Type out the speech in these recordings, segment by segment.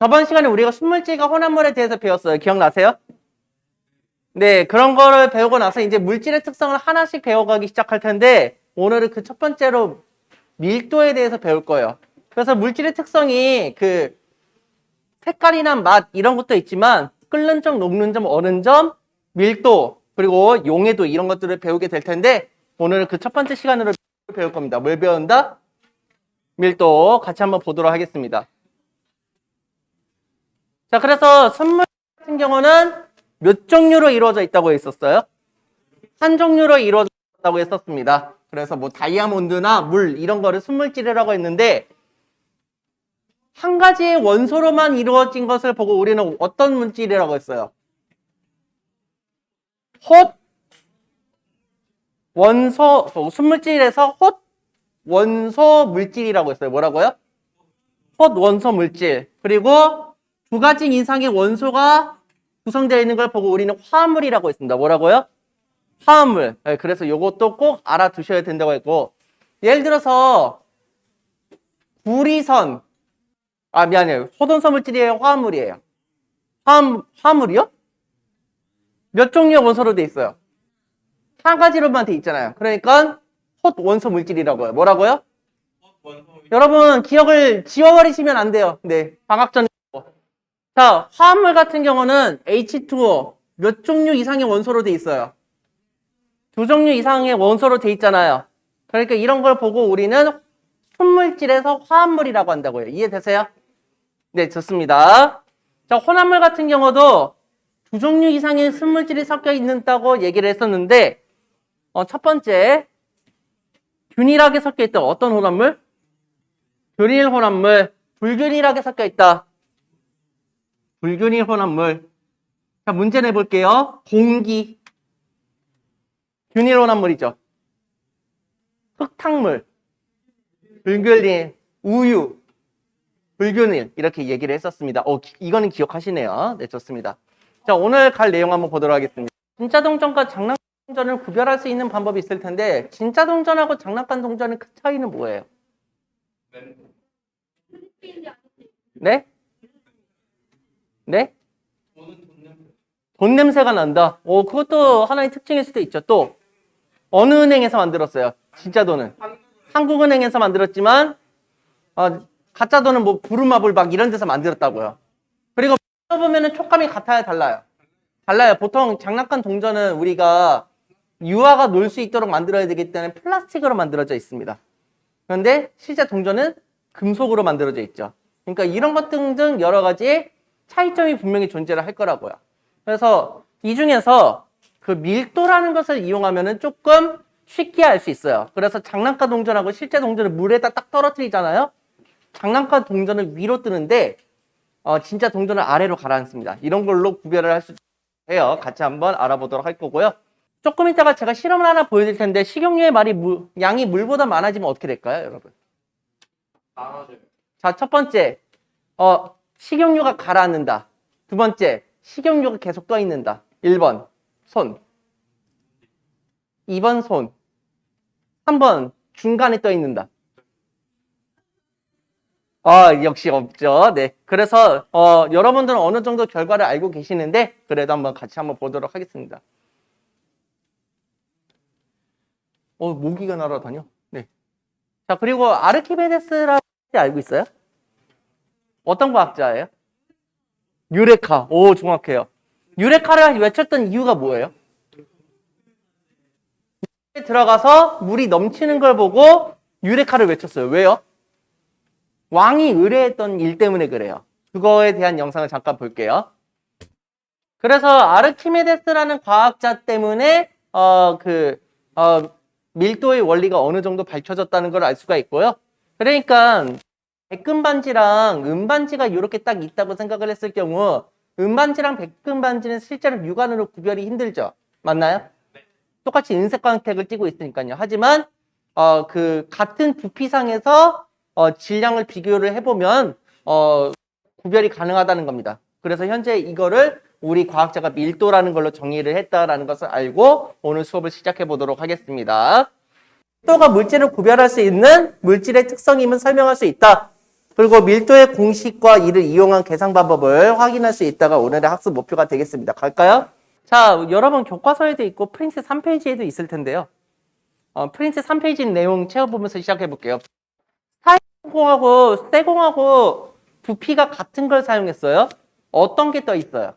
저번 시간에 우리가 순물질과 혼합물에 대해서 배웠어요. 기억나세요? 네, 그런 거를 배우고 나서 이제 물질의 특성을 하나씩 배워가기 시작할 텐데 오늘은 그 첫 번째로 밀도에 대해서 배울 거예요. 그래서 물질의 특성이 그 색깔이나 맛 이런 것도 있지만 끓는 점, 녹는 점, 어는 점, 밀도 그리고 용해도 이런 것들을 배우게 될 텐데 오늘은 그 첫 번째 시간으로 배울 겁니다. 뭘 배운다? 밀도 같이 한번 보도록 하겠습니다. 자, 그래서 선물 같은 경우는 몇 종류로 이루어져 있다고 했었어요? 한 종류로 이루어져 있다고 했었습니다. 그래서 뭐 다이아몬드나 물 이런 거를 순물질이라고 했는데 한 가지의 원소로만 이루어진 것을 보고 우리는 어떤 물질이라고 했어요? 홑 원소 순물질에서 홑 원소 물질이라고 했어요. 뭐라고요? 홑 원소 물질. 그리고 두 가지 이상의 원소가 구성되어 있는 걸 보고 우리는 화합물이라고 했습니다. 뭐라고요? 화합물. 네, 그래서 이것도 꼭 알아두셔야 된다고 했고 예를 들어서 구리선 미안해요. 호돈성 물질이에요? 화합물이에요? 화합물이요? 몇 종류의 원소로 돼 있어요? 한 가지로만 돼 있잖아요. 그러니까 홑 원소 물질이라고 해요. 뭐라고요? 여러분 기억을 지워버리시면 안 돼요. 네, 방학 전에. 자, 화합물 같은 경우는 H2O 몇 종류 이상의 원소로 돼 있어요? 두 종류 이상의 원소로 돼 있잖아요. 그러니까 이런 걸 보고 우리는 순물질에서 화합물이라고 한다고요. 이해되세요? 네, 좋습니다. 자, 혼합물 같은 경우도 두 종류 이상의 순물질이 섞여 있다고 얘기를 했었는데 첫 번째 균일하게 섞여 있다. 어떤 혼합물? 균일 혼합물. 불균일하게 섞여 있다. 불균일 혼합물. 자, 문제 내볼게요. 공기. 균일 혼합물이죠. 흙탕물. 불균일. 우유. 불균일. 이렇게 얘기를 했었습니다. 이거는 기억하시네요. 네, 좋습니다. 자, 오늘 갈 내용 한번 보도록 하겠습니다. 진짜 동전과 장난감 동전을 구별할 수 있는 방법이 있을 텐데 진짜 동전하고 장난감 동전의 그 차이는 뭐예요? 네? 네? 돈 냄새가 난다. 그것도 하나의 특징일 수도 있죠. 또 어느 은행에서 만들었어요? 진짜 돈은 한국은행에서 만들었지만 가짜 돈은 뭐 부루마블 막 이런 데서 만들었다고요. 그리고 보면은 촉감이 같아요, 달라요? 달라요. 보통 장난감 동전은 우리가 유아가 놀 수 있도록 만들어야 되기 때문에 플라스틱으로 만들어져 있습니다. 그런데 실제 동전은 금속으로 만들어져 있죠. 그러니까 이런 것 등등 여러 가지 차이점이 분명히 존재를 할 거라고요. 그래서 이 중에서 그 밀도라는 것을 이용하면은 조금 쉽게 알 수 있어요. 그래서 장난감 동전하고 실제 동전을 물에다 딱 떨어뜨리잖아요. 장난감 동전은 위로 뜨는데 진짜 동전을 아래로 가라앉습니다. 이런 걸로 구별을 할 수 있어요. 같이 한번 알아보도록 할 거고요. 조금 이따가 제가 실험을 하나 보여드릴 텐데 식용유의 양이 물보다 많아지면 어떻게 될까요, 여러분? 자, 첫 번째 식용유가 가라앉는다. 두 번째 식용유가 계속 떠 있는다. 1번 손, 2번 손, 3번 중간에 떠 있는다. 역시 없죠. 네. 그래서 여러분들은 어느 정도 결과를 알고 계시는데 그래도 한번 같이 한번 보도록 하겠습니다. 모기가 날아다녀. 네. 자, 그리고 아르키메데스라고 알고 있어요? 어떤 과학자예요? 유레카. 정확해요. 유레카를 외쳤던 이유가 뭐예요? 물에 들어가서 물이 넘치는 걸 보고 유레카를 외쳤어요. 왜요? 왕이 의뢰했던 일 때문에 그래요. 그거에 대한 영상을 잠깐 볼게요. 그래서 아르키메데스라는 과학자 때문에 밀도의 원리가 어느 정도 밝혀졌다는 걸 알 수가 있고요. 그러니까 백금반지랑 은반지가 이렇게 딱 있다고 생각을 했을 경우 은반지랑 백금반지는 실제로 육안으로 구별이 힘들죠. 맞나요? 똑같이 은색 광택을 띠고 있으니까요. 하지만 같은 부피상에서 질량을 비교를 해보면 구별이 가능하다는 겁니다. 그래서 현재 이거를 우리 과학자가 밀도라는 걸로 정의를 했다라는 것을 알고 오늘 수업을 시작해 보도록 하겠습니다. 밀도가 물질을 구별할 수 있는 물질의 특성임을 설명할 수 있다. 그리고 밀도의 공식과 이를 이용한 계산 방법을 확인할 수 있다가 오늘의 학습 목표가 되겠습니다. 갈까요? 자, 여러분 교과서에도 있고 프린트 3페이지에도 있을 텐데요. 프린트 3페이지 내용 채워보면서 시작해 볼게요. 스타일폼하고 세공하고 부피가 같은 걸 사용했어요. 어떤 게 떠 있어요?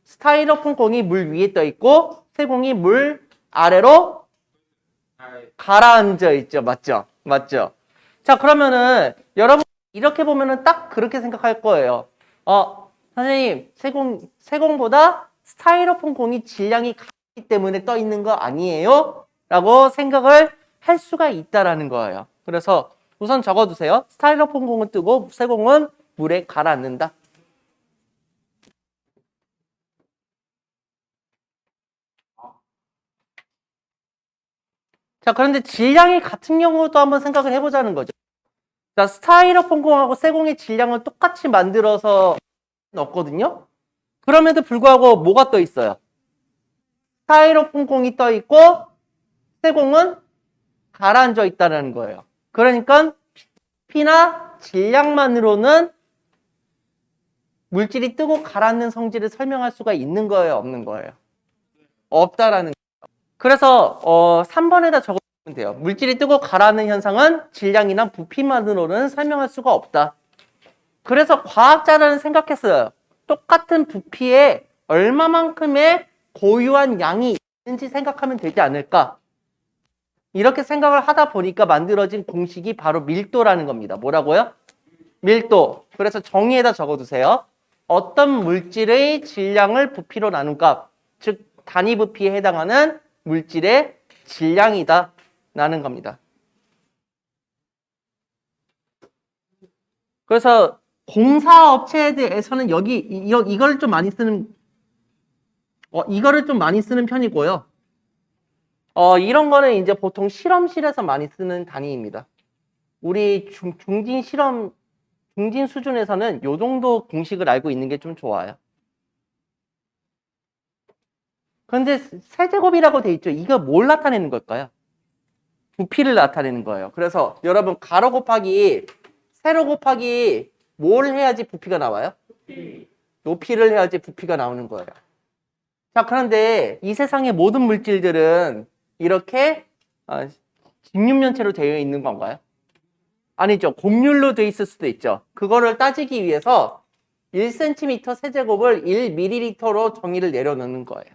스타이로폼 공이 물 위에 떠 있고 세공이 물 아래로 가라앉아 있죠. 맞죠? 맞죠? 자, 그러면은 여러분 이렇게 보면은 딱 그렇게 생각할 거예요. 선생님, 세공보다 스타이로폼 공이 질량이 같기 때문에 떠 있는 거 아니에요? 라고 생각을 할 수가 있다라는 거예요. 그래서 우선 적어두세요. 스타이로폼 공은 뜨고 세공은 물에 가라앉는다. 자, 그런데 질량이 같은 경우도 한번 생각을 해보자는 거죠. 자, 스타이로폼 공하고 세공의 질량을 똑같이 만들어서 넣었거든요. 그럼에도 불구하고 뭐가 떠 있어요? 스타이로폼 공이 떠 있고 세공은 가라앉아 있다는 거예요. 그러니까 부피나 질량만으로는 물질이 뜨고 가라앉는 성질을 설명할 수가 있는 거예요, 없는 거예요? 없다라는 거예요. 그래서 3번에다 적어주면 돼요. 물질이 뜨고 가라앉는 현상은 질량이나 부피만으로는 설명할 수가 없다. 그래서 과학자들은 생각했어요. 똑같은 부피에 얼마만큼의 고유한 양이 있는지 생각하면 되지 않을까? 이렇게 생각을 하다 보니까 만들어진 공식이 바로 밀도라는 겁니다. 뭐라고요? 밀도. 그래서 정의에다 적어두세요. 어떤 물질의 질량을 부피로 나눈 값, 즉 단위 부피에 해당하는 물질의 질량이다 라는 겁니다. 그래서 공사업체에서는 여기 이거를 좀 많이 쓰는 이거를 좀 많이 쓰는 편이고요. 이런 거는 이제 보통 실험실에서 많이 쓰는 단위입니다. 우리 중진 수준에서는 요 정도 공식을 알고 있는 게 좀 좋아요. 그런데 세제곱이라고 돼 있죠. 이거 뭘 나타내는 걸까요? 부피를 나타내는 거예요. 그래서 여러분 가로 곱하기 세로 곱하기 뭘 해야지 부피가 나와요? 높이를 해야지 부피가 나오는 거예요. 자, 그런데 이 세상의 모든 물질들은 이렇게 직육면체로 되어 있는 건가요? 아니죠. 곡률로 되어 있을 수도 있죠. 그거를 따지기 위해서 1cm 세제곱을 1ml로 정의를 내려놓는 거예요.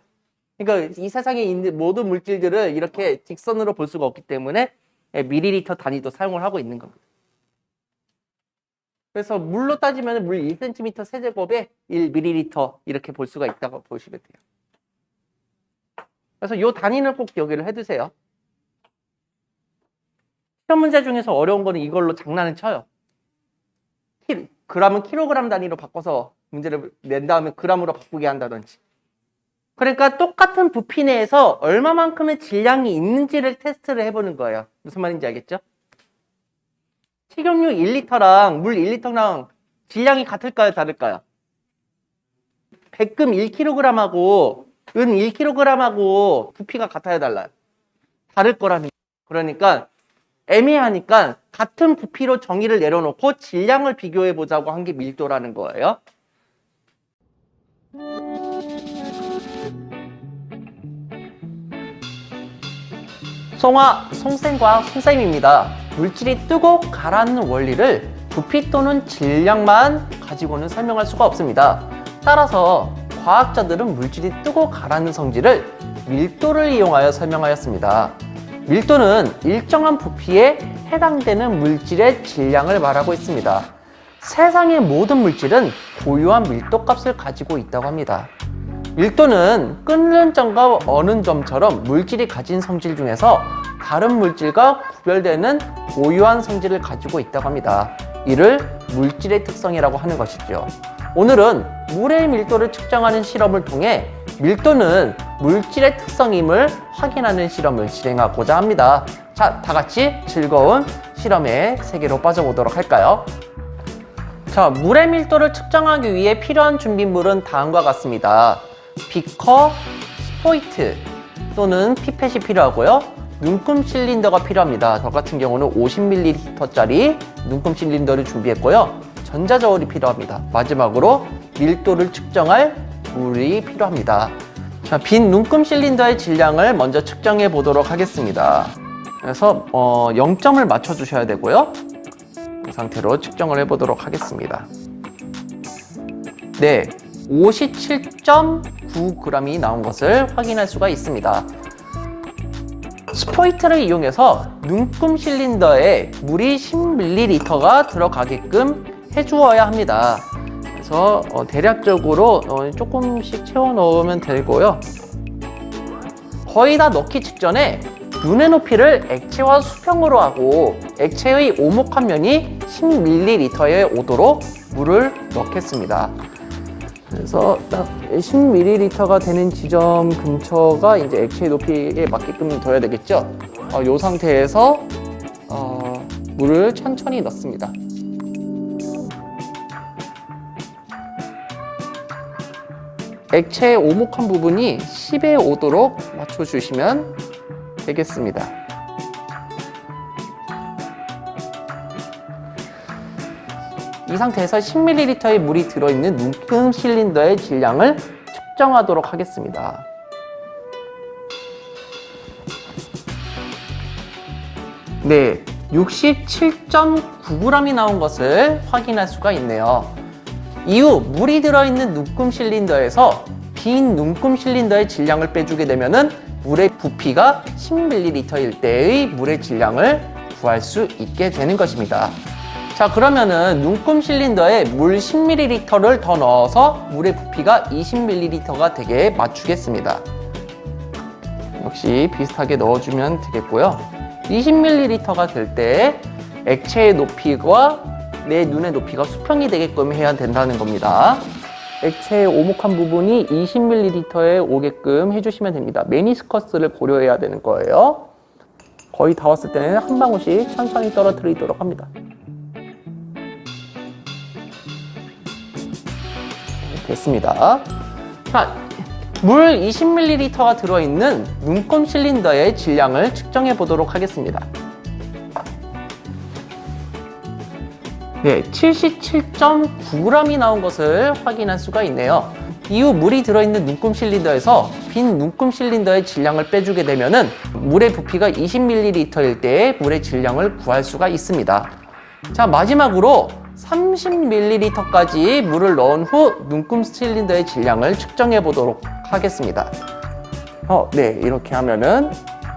그러니까 이 세상에 있는 모든 물질들을 이렇게 직선으로 볼 수가 없기 때문에 밀리리터 단위도 사용을 하고 있는 겁니다. 그래서 물로 따지면 물 1cm 세제곱에 1ml 이렇게 볼 수가 있다고 보시면 돼요. 그래서 이 단위는 꼭 기억을 해두세요. 시험 문제 중에서 어려운 거는 이걸로 장난을 쳐요. 그램은 킬로그램 단위로 바꿔서 문제를 낸 다음에 그램으로 바꾸게 한다든지. 그러니까 똑같은 부피 내에서 얼마만큼의 질량이 있는지를 테스트를 해보는 거예요. 무슨 말인지 알겠죠? 식용유 1리터랑 물 1리터랑 질량이 같을까요? 다를까요? 백금 1kg하고 은 1kg하고 부피가 같아야 달라요. 다를 거라는 거예요. 그러니까 애매하니까 같은 부피로 정의를 내려놓고 질량을 비교해 보자고 한 게 밀도라는 거예요. 송쌤과 송쌤입니다. 물질이 뜨고 가라앉는 원리를 부피 또는 질량만 가지고는 설명할 수가 없습니다. 따라서 과학자들은 물질이 뜨고 가라앉는 성질을 밀도를 이용하여 설명하였습니다. 밀도는 일정한 부피에 해당되는 물질의 질량을 말하고 있습니다. 세상의 모든 물질은 고유한 밀도값을 가지고 있다고 합니다. 밀도는 끓는 점과 어는 점처럼 물질이 가진 성질 중에서 다른 물질과 구별되는 고유한 성질을 가지고 있다고 합니다. 이를 물질의 특성이라고 하는 것이죠. 오늘은 물의 밀도를 측정하는 실험을 통해 밀도는 물질의 특성임을 확인하는 실험을 진행하고자 합니다. 자, 다 같이 즐거운 실험의 세계로 빠져보도록 할까요? 자, 물의 밀도를 측정하기 위해 필요한 준비물은 다음과 같습니다. 비커, 스포이트 또는 피펫이 필요하고요. 눈금 실린더가 필요합니다. 저 같은 경우는 50ml짜리 눈금 실린더를 준비했고요. 전자저울이 필요합니다. 마지막으로 밀도를 측정할 물이 필요합니다. 자, 빈 눈금 실린더의 질량을 먼저 측정해 보도록 하겠습니다. 그래서 0점을 맞춰 주셔야 되고요. 이 상태로 측정을 해 보도록 하겠습니다. 네, 57.9g이 나온 것을 확인할 수가 있습니다. 스포이트를 이용해서 눈금 실린더에 물이 10ml가 들어가게끔 해주어야 합니다. 그래서 대략적으로 조금씩 채워 넣으면 되고요. 거의 다 넣기 직전에 눈의 높이를 액체와 수평으로 하고 액체의 오목한 면이 10ml에 오도록 물을 넣겠습니다. 그래서 딱 10ml가 되는 지점 근처가 이제 액체의 높이에 맞게끔 둬야 되겠죠. 이 상태에서 물을 천천히 넣습니다. 액체의 오목한 부분이 10에 오도록 맞춰주시면 되겠습니다. 이 상태에서 10ml의 물이 들어있는 눈금 실린더의 질량을 측정하도록 하겠습니다. 네, 67.9g이 나온 것을 확인할 수가 있네요. 이후 물이 들어있는 눈금 실린더에서 빈 눈금 실린더의 질량을 빼주게 되면은 물의 부피가 10ml일 때의 물의 질량을 구할 수 있게 되는 것입니다. 자, 그러면은 눈금 실린더에 물 10ml를 더 넣어서 물의 부피가 20ml가 되게 맞추겠습니다. 역시 비슷하게 넣어주면 되겠고요. 20ml가 될 때 액체의 높이와 내 눈의 높이가 수평이 되게끔 해야 된다는 겁니다. 액체의 오목한 부분이 20ml에 오게끔 해주시면 됩니다. 메니스커스를 고려해야 되는 거예요. 거의 다 왔을 때는 한 방울씩 천천히 떨어뜨리도록 합니다. 됐습니다. 자, 물 20ml가 들어있는 눈금 실린더의 질량을 측정해 보도록 하겠습니다. 네, 77.9g이 나온 것을 확인할 수가 있네요. 이후 물이 들어있는 눈금 실린더에서 빈 눈금 실린더의 질량을 빼주게 되면은 물의 부피가 20ml일 때의 물의 질량을 구할 수가 있습니다. 자, 마지막으로 30ml까지 물을 넣은 후 눈금 실린더의 질량을 측정해 보도록 하겠습니다. 네, 이렇게 하면은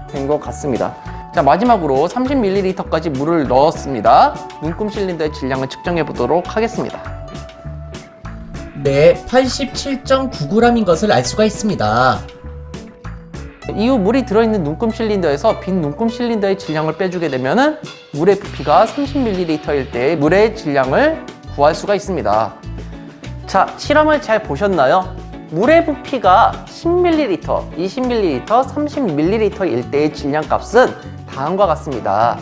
된 것 같습니다. 자, 마지막으로 30ml까지 물을 넣었습니다. 눈금 실린더의 질량을 측정해 보도록 하겠습니다. 네, 87.9g인 것을 알 수가 있습니다. 이후 물이 들어있는 눈금 실린더에서 빈 눈금 실린더의 질량을 빼주게 되면은 물의 부피가 30ml일 때 물의 질량을 구할 수가 있습니다. 자, 실험을 잘 보셨나요? 물의 부피가 10ml, 20ml, 30ml일 때의 질량 값은 다음과 같습니다.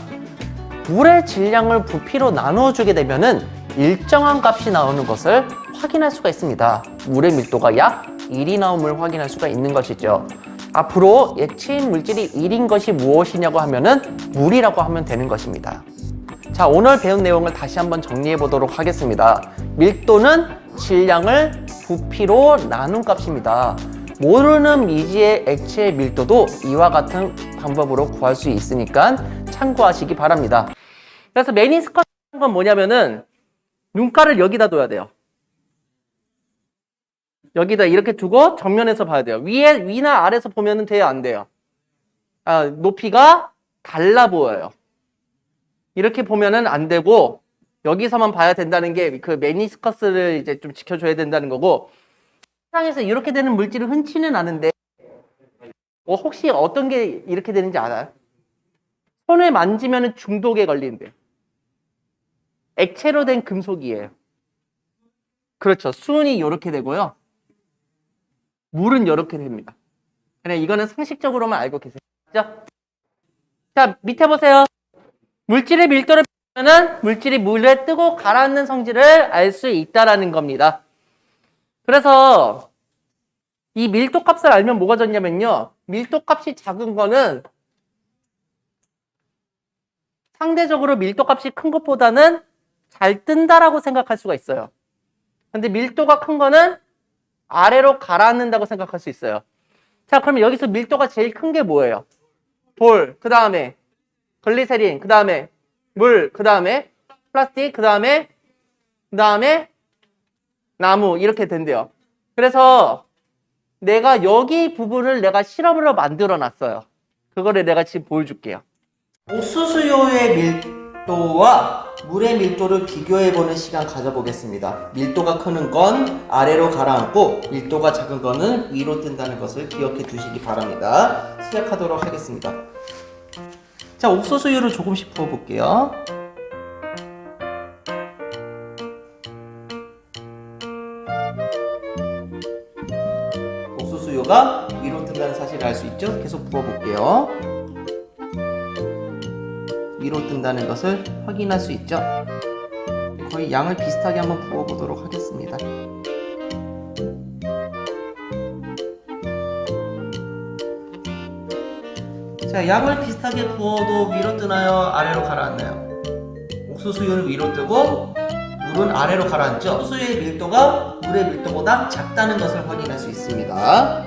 물의 질량을 부피로 나누어 주게 되면은 일정한 값이 나오는 것을 확인할 수가 있습니다. 물의 밀도가 약 1이 나옴을 확인할 수가 있는 것이죠. 앞으로 액체인 물질이 1인 것이 무엇이냐고 하면은 물이라고 하면 되는 것입니다. 자, 오늘 배운 내용을 다시 한번 정리해 보도록 하겠습니다. 밀도는 질량을 부피로 나눈 값입니다. 모르는 미지의 액체의 밀도도 이와 같은 방법으로 구할 수 있으니까 참고하시기 바랍니다. 그래서 메니스커스라는 건 뭐냐면은 눈가를 여기다 둬야 돼요. 여기다 이렇게 두고 정면에서 봐야 돼요. 위나 아래에서 보면은 돼요, 안 돼요? 높이가 달라 보여요. 이렇게 보면은 안 되고 여기서만 봐야 된다는 게 그 메니스커스를 이제 좀 지켜줘야 된다는 거고, 세상에서 이렇게 되는 물질은 흔치는 않은데 혹시 어떤 게 이렇게 되는지 알아요? 손을 만지면 중독에 걸리는데요. 액체로 된 금속이에요. 그렇죠. 수은이 이렇게 되고요. 물은 이렇게 됩니다. 그냥 이거는 상식적으로만 알고 계세요. 자, 밑에 보세요. 물질의 밀도를 보면은 물질이 물에 뜨고 가라앉는 성질을 알 수 있다라는 겁니다. 그래서 이 밀도 값을 알면 뭐가 좋냐면요. 밀도 값이 작은 거는 상대적으로 밀도 값이 큰 것보다는 잘 뜬다라고 생각할 수가 있어요. 근데 밀도가 큰 거는 아래로 가라앉는다고 생각할 수 있어요. 자, 그러면 여기서 밀도가 제일 큰 게 뭐예요? 돌, 그 다음에 글리세린, 그 다음에 물, 그 다음에 플라스틱, 그 다음에 나무, 이렇게 된대요. 그래서 내가 여기 부분을 내가 실험으로 만들어 놨어요. 그거를 내가 지금 보여줄게요. 옥수수효의 밀도와 물의 밀도를 비교해보는 시간 가져보겠습니다. 밀도가 큰 건 아래로 가라앉고 밀도가 작은 거는 위로 뜬다는 것을 기억해 두시기 바랍니다. 시작하도록 하겠습니다. 자, 옥수수효를 조금씩 부어볼게요. 옥수수효가 위로 뜬다는 사실을 알 수 있죠? 계속 부어볼게요. 위로 뜬다는 것을 확인할 수 있죠? 거의 양을 비슷하게 한번 부어보도록 하겠습니다. 자, 양을 비슷하게 부어도 위로 뜨나요? 아래로 가라앉나요? 옥수수효는 위로 뜨고 물은 아래로 가라앉죠? 옥수수효의 밀도가 물의 밀도보다 작다는 것을 확인할 수 있습니다.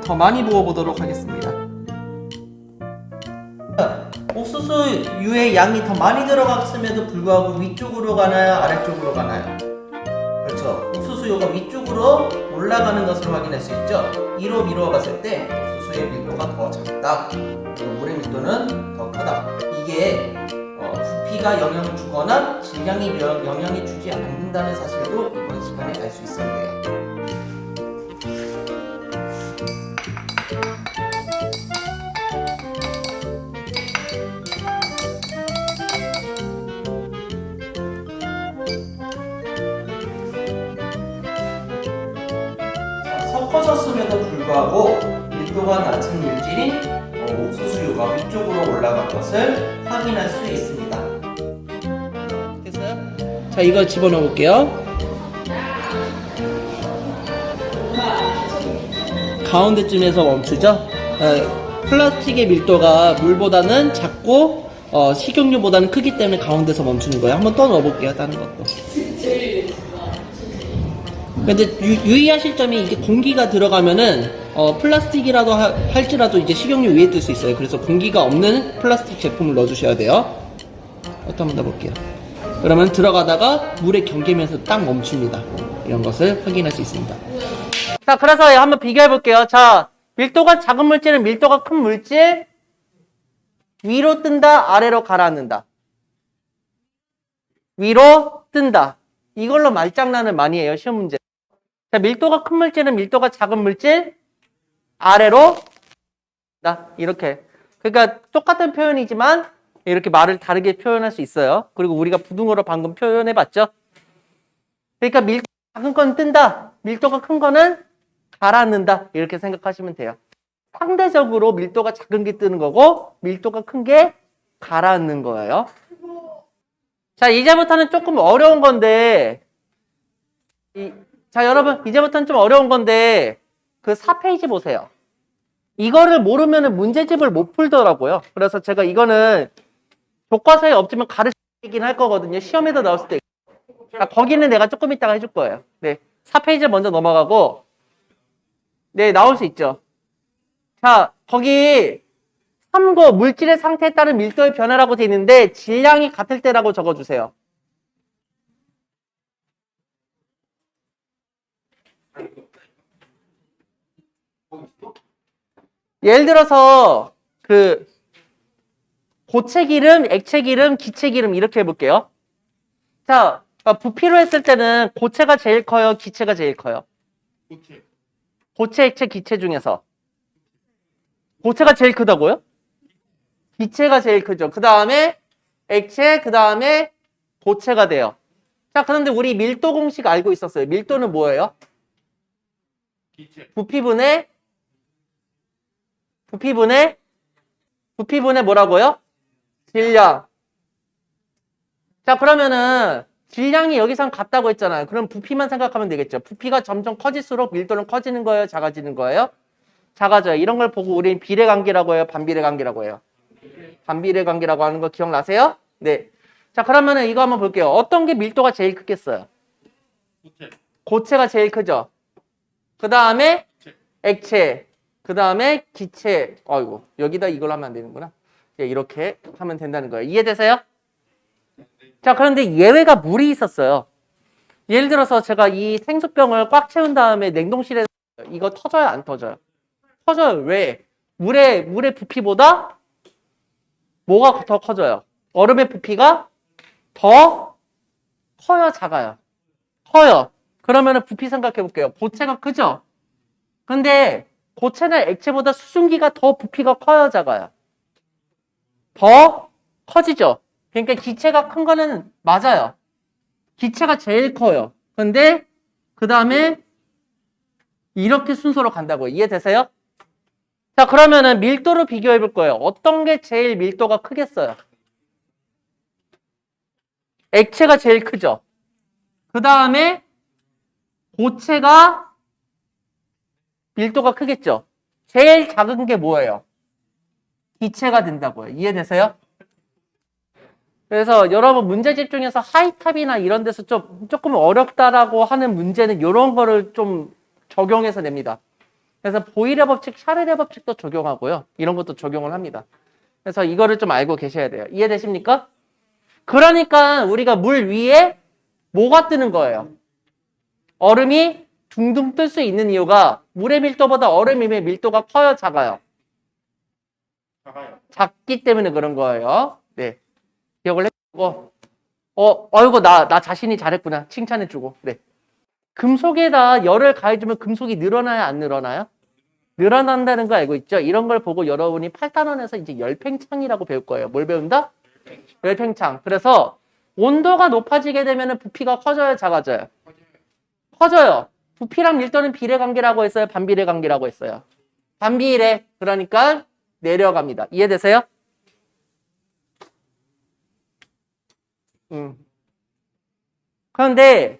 더 많이 부어보도록 하겠습니다. 옥수수유의 양이 더 많이 들어갔음에도 불구하고 위쪽으로 가나요? 아래쪽으로 가나요? 그렇죠. 옥수수유가 위쪽으로 올라가는 것을 확인할 수 있죠. 2로 미루어 봤을 때 옥수수의 밀도가 더 작다. 그리고 물의 밀도는 더 크다. 이게 부피가 영향을 주거나 질량이 영향을 주지 않는다는 사실도 이번 시간에 알 수 있었네요. 섞어졌음에도 불구하고 밀도가 낮은 물질인 옥수수유가 위쪽으로 올라간 것을 확인할 수 있습니다. 됐어요? 자, 이거 집어넣어 볼게요. 가운데쯤에서 멈추죠? 플라스틱의 밀도가 물보다는 작고 식용유보다는 크기 때문에 가운데서 멈추는 거예요. 한번 또 넣어볼게요. 다른 것도. 근데 유의하실 점이 이게 공기가 들어가면은 플라스틱이라도 할지라도 이제 식용유 위에 뜰 수 있어요. 그래서 공기가 없는 플라스틱 제품을 넣어주셔야 돼요. 한번 넣어볼게요. 그러면 들어가다가 물에 경계면서 딱 멈춥니다. 이런 것을 확인할 수 있습니다. 자, 그래서 한번 비교해 볼게요. 자, 밀도가 작은 물질은 밀도가 큰 물질, 위로 뜬다, 아래로 가라앉는다. 위로 뜬다. 이걸로 말장난을 많이 해요, 시험 문제. 자, 밀도가 큰 물질은 밀도가 작은 물질, 아래로 이렇게. 그러니까 똑같은 표현이지만 이렇게 말을 다르게 표현할 수 있어요. 그리고 우리가 부등호로 방금 표현해 봤죠. 그러니까 밀도가 작은 건 뜬다, 밀도가 큰 거는 가라앉는다, 이렇게 생각하시면 돼요. 상대적으로 밀도가 작은 게 뜨는 거고 밀도가 큰 게 가라앉는 거예요. 자, 이제부터는 조금 어려운 건데 자, 여러분, 이제부터는 좀 어려운 건데 그 4페이지 보세요. 이거를 모르면 문제집을 못 풀더라고요. 그래서 제가 이거는 교과서에 없지만 가르치긴 할 거거든요. 시험에도 나올 수도 있고. 자, 거기는 내가 조금 이따가 해줄 거예요. 네, 4페이지 먼저 넘어가고. 네, 나올 수 있죠. 자, 거기 3고 물질의 상태에 따른 밀도의 변화라고 되어 있는데 질량이 같을 때라고 적어주세요. 예를 들어서 그 고체 기름, 액체 기름, 기체 기름 이렇게 해볼게요. 자, 부피로 했을 때는 고체가 제일 커요, 기체가 제일 커요? 고체, 액체, 기체 중에서 고체가 제일 크다고요? 기체가 제일 크죠. 그 다음에 액체, 그 다음에 고체가 돼요. 자, 그런데 우리 밀도 공식 알고 있었어요. 밀도는 뭐예요? 부피분의 뭐라고요? 질량. 자, 그러면은 질량이 여기선 같다고 했잖아요. 그럼 부피만 생각하면 되겠죠. 부피가 점점 커질수록 밀도는 커지는 거예요? 작아지는 거예요? 작아져요. 이런 걸 보고 우리는 비례관계라고 해요? 반비례관계라고 해요? 반비례 관계라고 하는 거 기억나세요? 네. 자, 그러면은 이거 한번 볼게요. 어떤 게 밀도가 제일 크겠어요? 고체가 제일 크죠? 그 다음에 액체. 그 다음에 기체. 아이고, 여기다 이걸 하면 안 되는구나. 이렇게 하면 된다는 거예요. 이해되세요? 자, 그런데 예외가 물이 있었어요. 예를 들어서 제가 이 생수병을 꽉 채운 다음에 냉동실에 이거 터져요, 안 터져요? 터져요. 왜? 물의 부피보다 뭐가 더 커져요? 얼음의 부피가 더 커요, 작아요? 커요. 그러면은 부피 생각해 볼게요. 고체가 크죠? 근데 고체는 액체보다 수증기가 더 부피가 커요, 작아요? 더 커지죠? 그러니까 기체가 큰 거는 맞아요. 기체가 제일 커요. 근데 그 다음에 이렇게 순서로 간다고요. 이해되세요? 자, 그러면은 밀도로 비교해 볼 거예요. 어떤 게 제일 밀도가 크겠어요? 액체가 제일 크죠? 그 다음에 고체가 밀도가 크겠죠? 제일 작은 게 뭐예요? 기체가 된다고요. 이해되세요? 그래서 여러분 문제집 중에서 하이탑이나 이런 데서 조금 어렵다라고 하는 문제는 이런 거를 좀 적용해서 냅니다. 그래서 보일의 법칙, 샤를의 법칙도 적용하고요. 이런 것도 적용을 합니다. 그래서 이거를 좀 알고 계셔야 돼요. 이해되십니까? 그러니까 우리가 물 위에 뭐가 뜨는 거예요? 얼음이 둥둥 뜰 수 있는 이유가 물의 밀도보다 얼음의 밀도가 커요, 작아요? 작기 때문에 그런 거예요. 네. 기억을 해주고, 어이구, 나 자신이 잘했구나. 칭찬해주고, 네. 금속에다 열을 가해주면 금속이 늘어나요, 안 늘어나요? 늘어난다는 거 알고 있죠? 이런 걸 보고 여러분이 8단원에서 이제 열팽창이라고 배울 거예요. 뭘 배운다? 열팽창. 그래서 온도가 높아지게 되면 부피가 커져요, 작아져요? 커져요. 부피랑 밀도는 비례 관계라고 했어요, 반비례 관계라고 했어요? 반비례. 그러니까 내려갑니다. 이해되세요? 그런데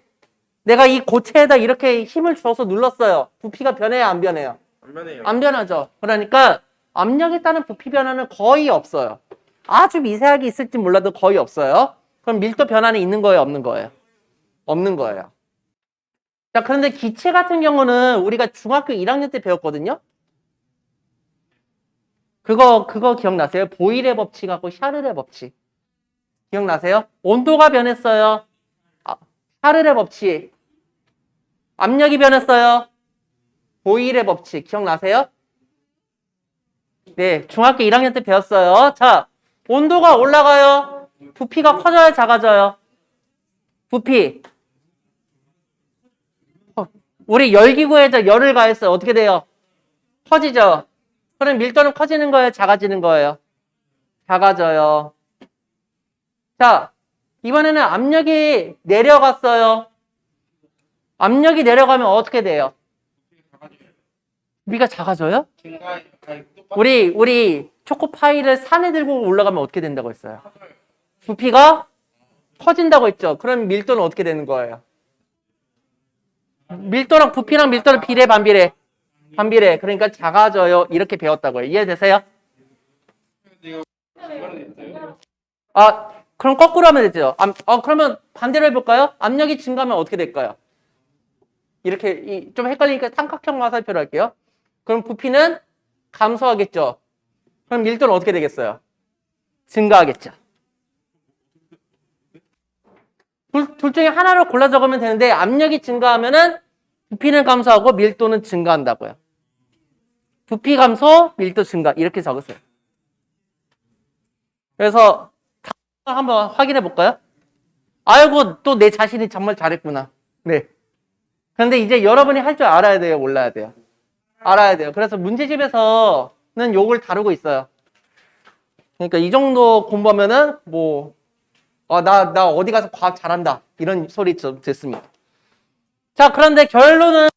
내가 이 고체에다 이렇게 힘을 줘서 눌렀어요. 부피가 변해요, 안 변해요? 안 변해요. 안 변하죠. 그러니까 압력에 따른 부피 변화는 거의 없어요. 아주 미세하게 있을지 몰라도 거의 없어요. 그럼 밀도 변화는 있는 거예요, 없는 거예요? 없는 거예요. 자, 그런데 기체 같은 경우는 우리가 중학교 1학년 때 배웠거든요. 그거 기억나세요? 보일의 법칙하고 샤를의 법칙. 기억나세요? 온도가 변했어요. 샤를의 법칙. 압력이 변했어요. 보일의 법칙. 기억나세요? 네, 중학교 1학년 때 배웠어요. 자, 온도가 올라가요. 부피가 커져요, 작아져요? 부피. 우리 열기구에다 열을 가했어요. 어떻게 돼요? 커지죠? 그럼 밀도는 커지는 거예요, 작아지는 거예요? 작아져요. 자, 이번에는 압력이 내려갔어요. 압력이 내려가면 어떻게 돼요? 부피가 작아져요? 우리 초코파이를 산에 들고 올라가면 어떻게 된다고 했어요? 부피가 커진다고 했죠. 그럼 밀도는 어떻게 되는 거예요? 밀도랑 부피랑 밀도는 비례, 반비례? 반비례. 그러니까 작아져요. 이렇게 배웠다고요. 이해되세요? 그럼 거꾸로 하면 되죠. 그러면 반대로 해볼까요? 압력이 증가하면 어떻게 될까요? 이렇게 좀 헷갈리니까 삼각형 화살표로 할게요. 그럼 부피는 감소하겠죠. 그럼 밀도는 어떻게 되겠어요? 증가하겠죠. 둘 중에 하나로 골라 적으면 되는데 압력이 증가하면은 부피는 감소하고 밀도는 증가한다고요. 부피 감소, 밀도 증가 이렇게 적으세요. 그래서 한번 확인해 볼까요? 아이고, 또 내 자신이 정말 잘했구나. 네. 그런데 이제 여러분이 할 줄 알아야 돼요, 몰라야 돼요? 알아야 돼요. 그래서 문제집에서는 요걸 다루고 있어요. 그러니까 이 정도 공부하면은 나 어디 가서 과학 잘한다 이런 소리 좀 듣습니다. 자, 그런데 결론은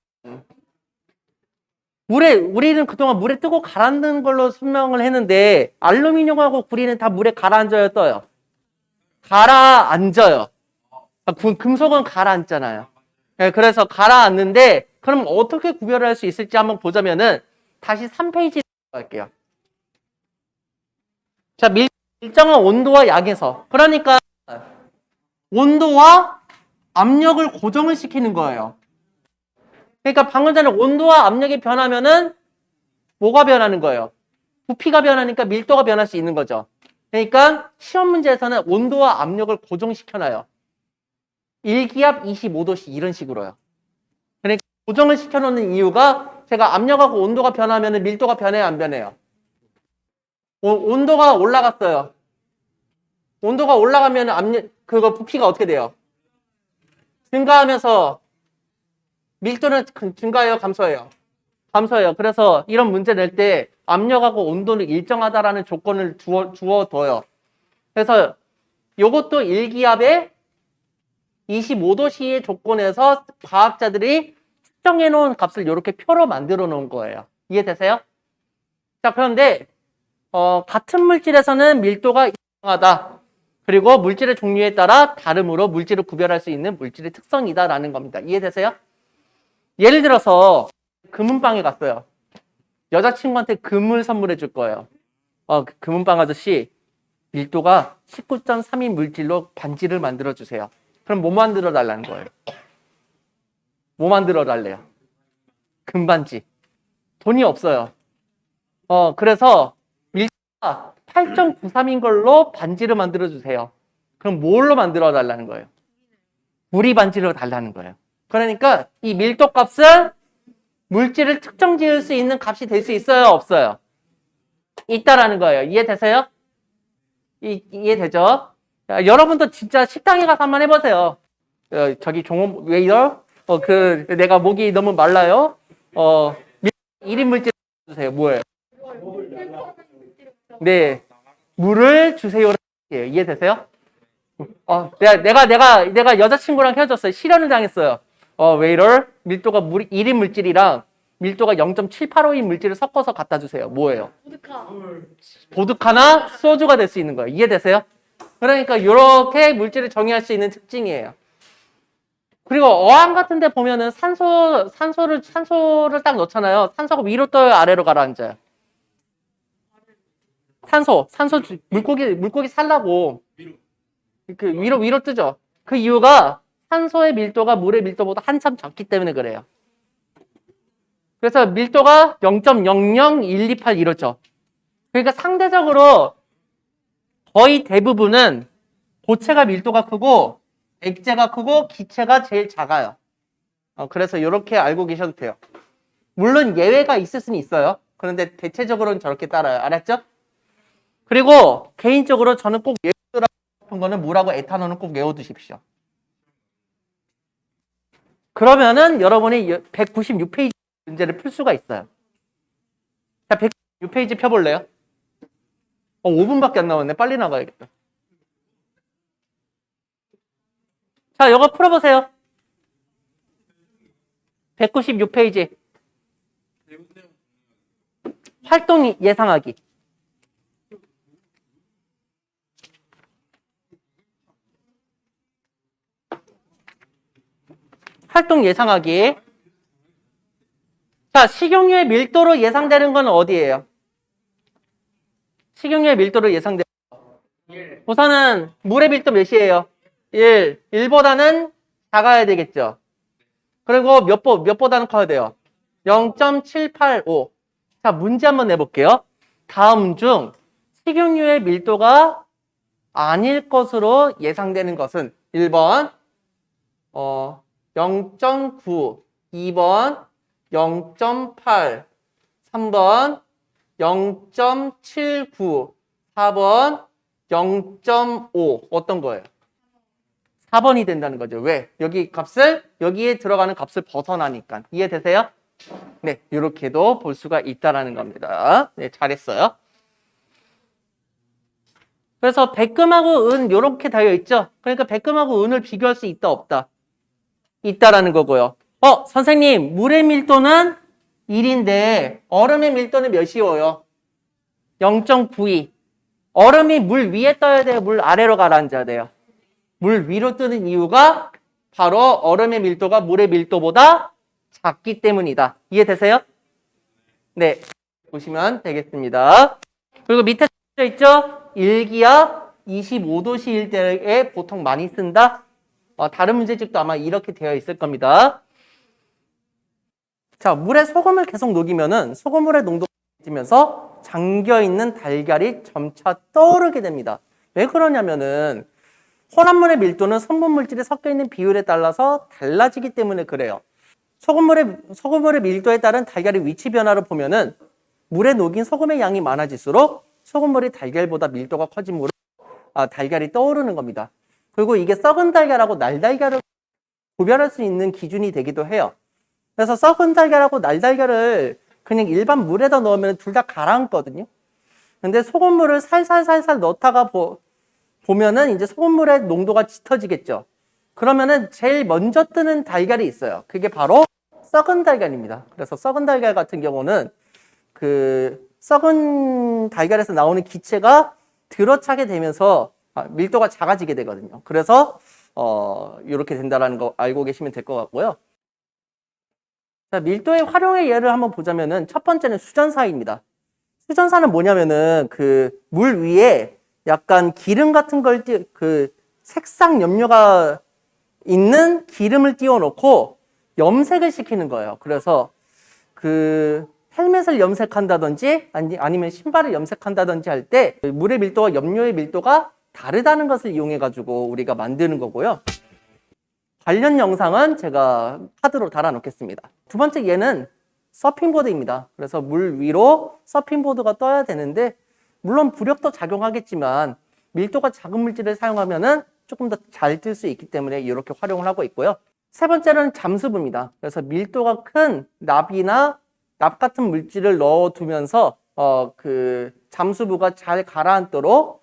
우리는 그동안 물에 뜨고 가라앉는 걸로 설명을 했는데 알루미늄하고 구리는 다 물에 가라앉아요, 떠요? 가라앉아요. 금속은 가라앉잖아요. 네, 그래서 가라앉는데 그럼 어떻게 구별을 할 수 있을지 한번 보자면은 다시 3페이지 갈게요. 자, 일정한 온도와 약에서. 그러니까 온도와 압력을 고정을 시키는 거예요. 그러니까 방금 전에 온도와 압력이 변하면은 뭐가 변하는 거예요? 부피가 변하니까 밀도가 변할 수 있는 거죠. 그러니까 시험 문제에서는 온도와 압력을 고정시켜놔요. 1기압 25도씨 이런 식으로요. 그러니까 고정을 시켜놓는 이유가 제가 압력하고 온도가 변하면 밀도가 변해요, 안 변해요? 온도가 올라갔어요. 온도가 올라가면 압력, 그거 부피가 어떻게 돼요? 증가하면서 밀도는 증가해요, 감소해요? 감소해요. 그래서 이런 문제 낼 때 압력하고 온도는 일정하다라는 조건을 주어둬요. 그래서 이것도 1기압에 25도씨의 조건에서 과학자들이 측정해 놓은 값을 이렇게 표로 만들어 놓은 거예요. 이해되세요? 자, 그런데 같은 물질에서는 밀도가 일정하다. 그리고 물질의 종류에 따라 다름으로 물질을 구별할 수 있는 물질의 특성이다라는 겁니다. 이해되세요? 예를 들어서 금은방에 갔어요. 여자친구한테 금을 선물해 줄 거예요. 그 금은방 아저씨 밀도가 19.3인 물질로 반지를 만들어 주세요. 그럼 뭐 만들어 달라는 거예요? 뭐 만들어 달래요? 금반지. 돈이 없어요. 그래서 밀도가 8.93인 걸로 반지를 만들어 주세요. 그럼 뭘로 만들어 달라는 거예요? 구리 반지로 달라는 거예요. 그러니까 이 밀도 값은 물질을 특정 지을 수 있는 값이 될 수 있어요? 없어요? 있다라는 거예요. 이해되세요? 이해되죠? 야, 여러분도 진짜 식당에 가서 한번 해보세요. 저기 종업 웨이터, 내가 목이 너무 말라요. 1인 물질 주세요. 뭐예요? 네, 물을 주세요. 이해되세요? 내가 여자친구랑 헤어졌어요. 실연을 당했어요. 웨이터, 밀도가 1인 물질이랑 밀도가 0.785인 물질을 섞어서 갖다 주세요. 뭐예요? 보드카나 소주가 될 수 있는 거예요. 이해되세요? 그러니까 이렇게 물질을 정의할 수 있는 특징이에요. 그리고 어항 같은 데 보면은 산소를 딱 넣잖아요. 산소가 위로 떠요, 아래로 가라앉아요? 물고기 살라고 위로 뜨죠. 그 이유가 산소의 밀도가 물의 밀도보다 한참 작기 때문에 그래요. 그래서 밀도가 0.00128 이렇죠. 그러니까 상대적으로 거의 대부분은 고체가 밀도가 크고 액체가 크고 기체가 제일 작아요. 그래서 이렇게 알고 계셔도 돼요. 물론 예외가 있을 수는 있어요. 그런데 대체적으로는 저렇게 따라요. 알았죠? 그리고 개인적으로 저는 꼭 외우라고 싶은 거는 물하고 에탄올은 꼭 외워두십시오. 그러면은 여러분이 196페이지 문제를 풀 수가 있어요. 자, 196페이지 펴볼래요? 5분밖에 안 남았네. 빨리 나가야겠다. 자, 이거 풀어보세요. 196페이지. 활동 예상하기. 활동 예상하기. 자, 식용유의 밀도로 예상되는 건 어디예요? 식용유의 밀도로 예상되는 거. 우선은 물의 밀도 몇이에요? 1. 1보다는 작아야 되겠죠. 그리고 몇 보다는 커야 돼요? 0.785. 자, 문제 한번 내볼게요. 다음 중 식용유의 밀도가 아닐 것으로 예상되는 것은 1번 0.9, 2번 0.8, 3번 0.79, 4번 0.5. 어떤 거예요? 4번이 된다는 거죠. 왜? 여기에 들어가는 값을 벗어나니까. 이해되세요? 네, 이렇게도 볼 수가 있다라는 겁니다. 네, 잘했어요. 그래서 백금하고 은 이렇게 되어 있죠. 그러니까 백금하고 은을 비교할 수 있다, 없다? 있다라는 거고요. 선생님, 물의 밀도는 1인데 얼음의 밀도는 몇이에요? 0.92. 얼음이 물 위에 떠야 돼요? 물 아래로 가라앉아야 돼요? 물 위로 뜨는 이유가 바로 얼음의 밀도가 물의 밀도보다 작기 때문이다. 이해되세요? 네, 보시면 되겠습니다. 그리고 밑에 써져 있죠? 1기압 25도씨일 때에 보통 많이 쓴다. 다른 문제집도 아마 이렇게 되어 있을 겁니다. 자, 물에 소금을 계속 녹이면은 소금물의 농도가 떨어지면서 잠겨있는 달걀이 점차 떠오르게 됩니다. 왜 그러냐면은 혼합물의 밀도는 성분 물질이 섞여 있는 비율에 따라서 달라지기 때문에 그래요. 소금물의 밀도에 따른 달걀의 위치 변화를 보면은 물에 녹인 소금의 양이 많아질수록 소금물이 달걀보다 밀도가 커지므로 달걀이 떠오르는 겁니다. 그리고 이게 썩은 달걀하고 날달걀을 구별할 수 있는 기준이 되기도 해요. 그래서 썩은 달걀하고 날달걀을 그냥 일반 물에다 넣으면 둘 다 가라앉거든요. 근데 소금물을 살살살살 넣다가 보면은 이제 소금물의 농도가 짙어지겠죠. 그러면은 제일 먼저 뜨는 달걀이 있어요. 그게 바로 썩은 달걀입니다. 그래서 썩은 달걀 같은 경우는 그 썩은 달걀에서 나오는 기체가 들어차게 되면서 밀도가 작아지게 되거든요. 그래서 이렇게 된다라는 거 알고 계시면 될 것 같고요. 자, 밀도의 활용의 예를 한번 보자면은 첫 번째는 수전사입니다. 수전사는 뭐냐면은 그 물 위에 약간 기름 같은 걸 그 색상 염료가 있는 기름을 띄워놓고 염색을 시키는 거예요. 그래서 그 헬멧을 염색한다든지 아니면 신발을 염색한다든지 할 때 물의 밀도와 염료의 밀도가 다르다는 것을 이용해 가지고 우리가 만드는 거고요. 관련 영상은 제가 카드로 달아 놓겠습니다. 두 번째 예는 서핑보드입니다. 그래서 물 위로 서핑보드가 떠야 되는데 물론 부력도 작용하겠지만 밀도가 작은 물질을 사용하면은 조금 더 잘 뜰 수 있기 때문에 이렇게 활용을 하고 있고요. 세 번째는 잠수부입니다. 그래서 밀도가 큰 납이나 납 같은 물질을 넣어두면서 그 잠수부가 잘 가라앉도록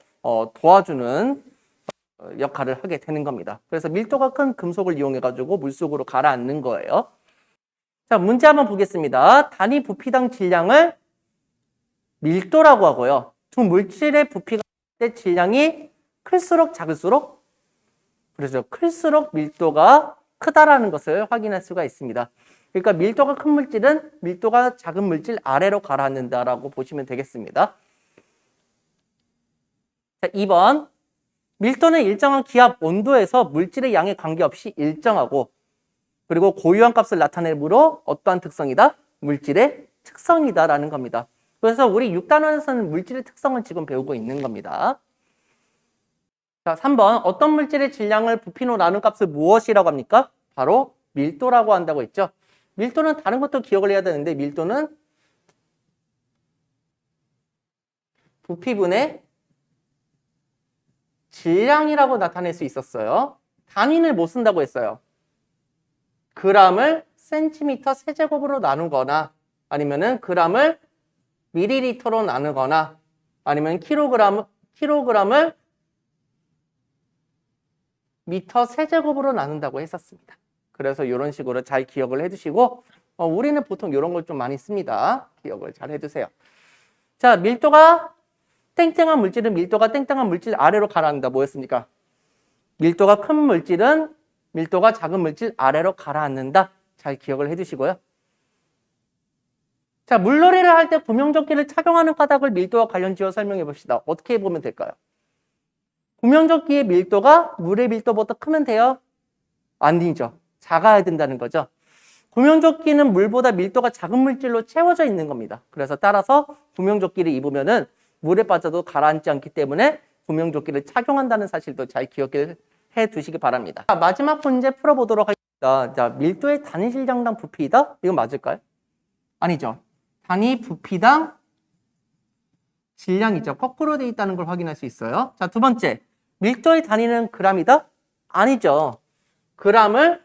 도와주는 역할을 하게 되는 겁니다. 그래서 밀도가 큰 금속을 이용해 가지고 물속으로 가라앉는 거예요. 자, 문제 한번 보겠습니다. 단위 부피당 질량을 밀도라고 하고요. 두 물질의 부피가 때 질량이 클수록 작을수록, 그래서 클수록 밀도가 크다라는 것을 확인할 수가 있습니다. 그러니까 밀도가 큰 물질은 밀도가 작은 물질 아래로 가라앉는다라고 보시면 되겠습니다. 자, 2번. 밀도는 일정한 기압, 온도에서 물질의 양에 관계없이 일정하고 그리고 고유한 값을 나타내므로 어떠한 특성이다? 물질의 특성이다라는 겁니다. 그래서 우리 6단원에서는 물질의 특성을 지금 배우고 있는 겁니다. 자, 3번. 어떤 물질의 질량을 부피로 나눈 값을 무엇이라고 합니까? 바로 밀도라고 한다고 했죠. 밀도는 다른 것도 기억을 해야 되는데 밀도는 부피분의 질량이라고 나타낼 수 있었어요. 단위를 못 쓴다고 했어요. g을 센티미터 세제곱으로 나누거나 아니면은 g을 밀리리터로 나누거나 아니면 킬로그램을 미터 세제곱으로 나눈다고 했었습니다. 그래서 이런 식으로 잘 기억을 해두시고 우리는 보통 이런 걸 좀 많이 씁니다. 기억을 잘 해두세요. 자, 밀도가 땡땡한 물질은 밀도가 땡땡한 물질 아래로 가라앉는다. 뭐였습니까? 밀도가 큰 물질은 밀도가 작은 물질 아래로 가라앉는다. 잘 기억을 해두시고요. 자, 물놀이를 할 때 구명조끼를 착용하는 까닭을 밀도와 관련 지어 설명해 봅시다. 어떻게 보면 될까요? 구명조끼의 밀도가 물의 밀도보다 크면 돼요? 아니죠. 작아야 된다는 거죠. 구명조끼는 물보다 밀도가 작은 물질로 채워져 있는 겁니다. 그래서 따라서 구명조끼를 입으면은 물에 빠져도 가라앉지 않기 때문에 구명조끼를 착용한다는 사실도 잘 기억해 두시기 바랍니다. 자, 마지막 문제 풀어보도록 하겠습니다. 자, 밀도의 단위 질량당 부피이다? 이건 맞을까요? 아니죠. 단위 부피당 질량이죠. 거꾸로 되어 있다는 걸 확인할 수 있어요. 자, 두 번째. 밀도의 단위는 g이다? 아니죠. g을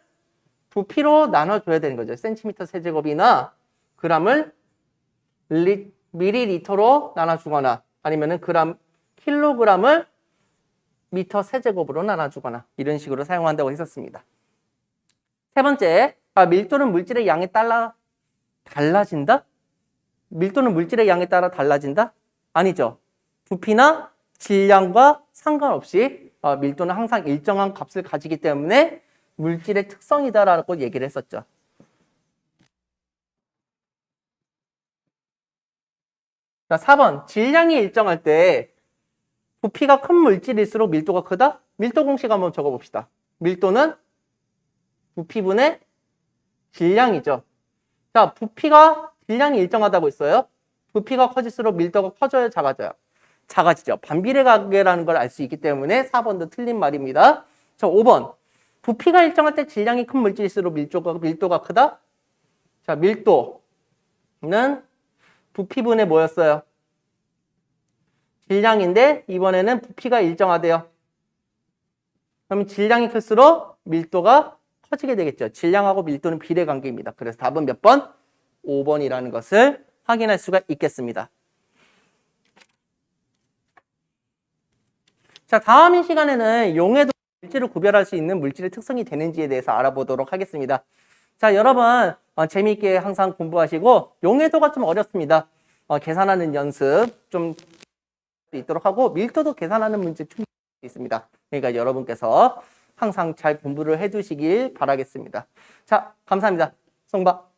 부피로 나눠줘야 되는 거죠. 센티미터 세제곱이나 g을 밀리리터로 나눠주거나 아니면은 킬로그램을 미터 세제곱으로 나눠주거나 이런 식으로 사용한다고 했었습니다. 세 번째, 밀도는 물질의 양에 따라 달라진다? 밀도는 물질의 양에 따라 달라진다? 아니죠. 부피나 질량과 상관없이 밀도는 항상 일정한 값을 가지기 때문에 물질의 특성이다라고 얘기를 했었죠. 자, 4번. 질량이 일정할 때 부피가 큰 물질일수록 밀도가 크다? 밀도 공식 한번 적어봅시다. 밀도는 부피분의 질량이죠. 자, 부피가 질량이 일정하다고 했어요. 부피가 커질수록 밀도가 커져요, 작아져요? 작아지죠. 반비례 관계라는 걸 알 수 있기 때문에 4번도 틀린 말입니다. 자, 5번. 부피가 일정할 때 질량이 큰 물질일수록 밀도가 크다? 자, 밀도는 부피분의 뭐였어요? 질량인데 이번에는 부피가 일정하대요. 그럼 질량이 클수록 밀도가 커지게 되겠죠. 질량하고 밀도는 비례 관계입니다. 그래서 답은 몇 번? 5번이라는 것을 확인할 수가 있겠습니다. 자, 다음 시간에는 용해도 물질을 구별할 수 있는 물질의 특성이 되는지에 대해서 알아보도록 하겠습니다. 자, 여러분 재미있게 항상 공부하시고 용해도가 좀 어렵습니다. 계산하는 연습 좀 있도록 하고 밀도도 계산하는 문제 충분히 있습니다. 그러니까 여러분께서 항상 잘 공부를 해두시길 바라겠습니다. 자, 감사합니다. 송바.